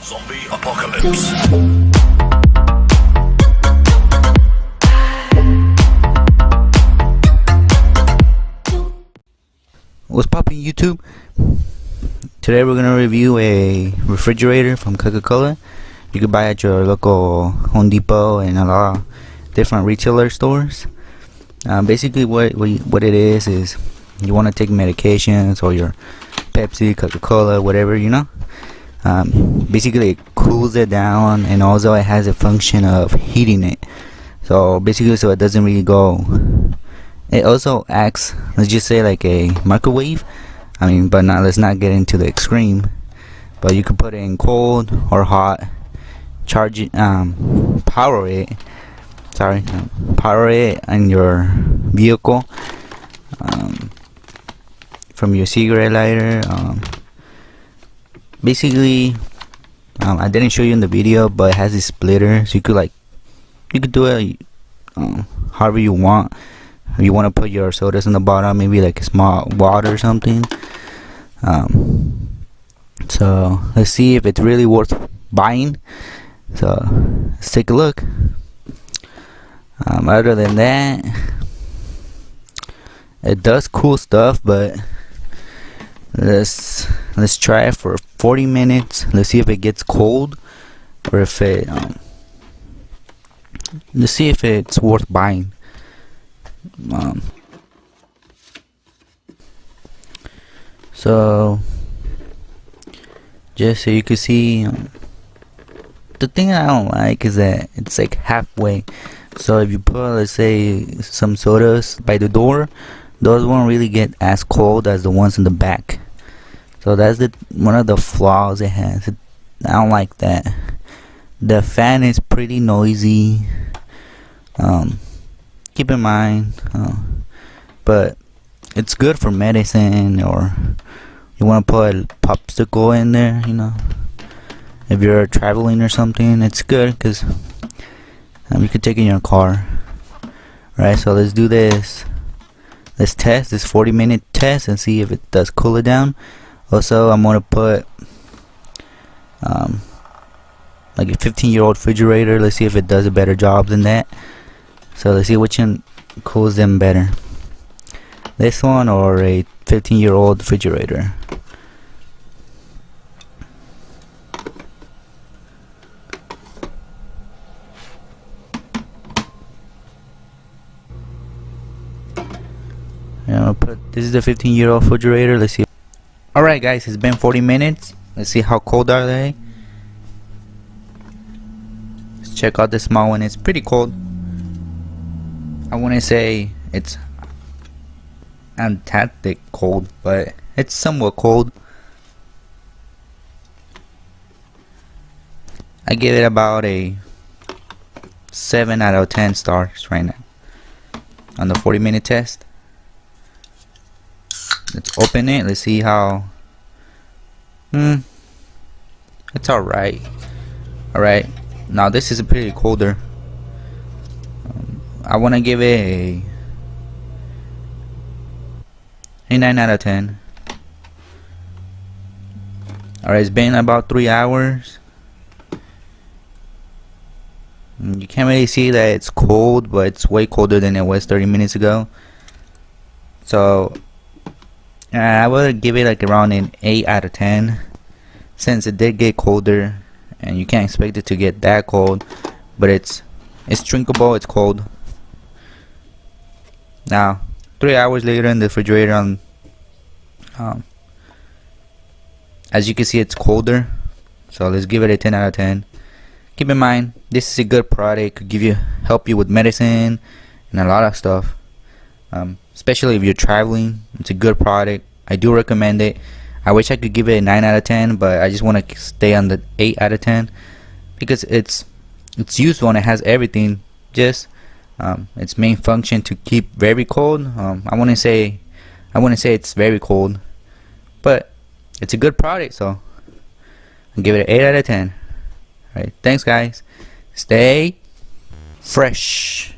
Zombie apocalypse. What's poppin' YouTube? Today we're gonna review a refrigerator from Coca-Cola. You could buy at your local Home Depot and a lot of different retailer stores. Basically what it is you want to take medications or your Pepsi, Coca-Cola, whatever, you know. Basically it cools it down, and also it has a function of heating it. So basically, so it doesn't really go. It also acts, let's just say, like a microwave. But let's not get into the extreme. But you could put it in cold or hot, charge it, power it in your vehicle, from your cigarette lighter. Basically, I didn't show you in the video, but it has a splitter, so you could do it however you want. If you want to put your sodas in the bottom, maybe like a small water or something. So let's see if it's really worth buying. So let's take a look. Other than that, it does cool stuff, but let's try it for 40 minutes. Let's see if it gets cold, or if it let's see if it's worth buying. So just so you can see, the thing I don't like is that it's like halfway. So if you put, let's say, some sodas by the door, those won't really get as cold as the ones in the back. So that's one of the flaws it has. I don't like that. The fan is pretty noisy. Keep in mind, but it's good for medicine, or you want to put a popsicle in there, you know, if you're traveling or something. It's good because you could take it in your car. Right, so let's do this. Let's test this 40-minute test and see if it does cool it down. Also, I'm gonna put like a 15-year-old refrigerator. Let's see if it does a better job than that. So let's see which one cools them better, this one or a 15-year-old refrigerator. This is the 15-year-old refrigerator. Let's see. Alright guys, it's been 40 minutes. Let's see how cold are they. Let's check out the small one. It's pretty cold. I wouldn't say it's fantastic cold, but it's somewhat cold. I give it about a 7 out of 10 stars right now on the 40-minute test. Let's open it. Let's see how. It's alright. Alright, now this is a pretty colder. I want to give it a 9 out of 10. Alright, it's been about 3 hours. You can't really see that it's cold, but it's way colder than it was 30 minutes ago. So I would give it like around an 8 out of 10, since it did get colder, and you can't expect it to get that cold, but it's drinkable. It's cold. Now 3 hours later in the refrigerator, as you can see, it's colder. So let's give it a 10 out of 10. Keep in mind, this is a good product. It could help you with medicine and a lot of stuff. Especially if you're traveling, it's a good product. I do recommend it. I wish I could give it a 9 out of 10, but I just want to stay on the 8 out of 10 because it's useful and it has everything. Just its main function to keep very cold. I wouldn't say it's very cold, but it's a good product, so I'll give it an 8 out of 10. Alright, thanks guys. Stay fresh.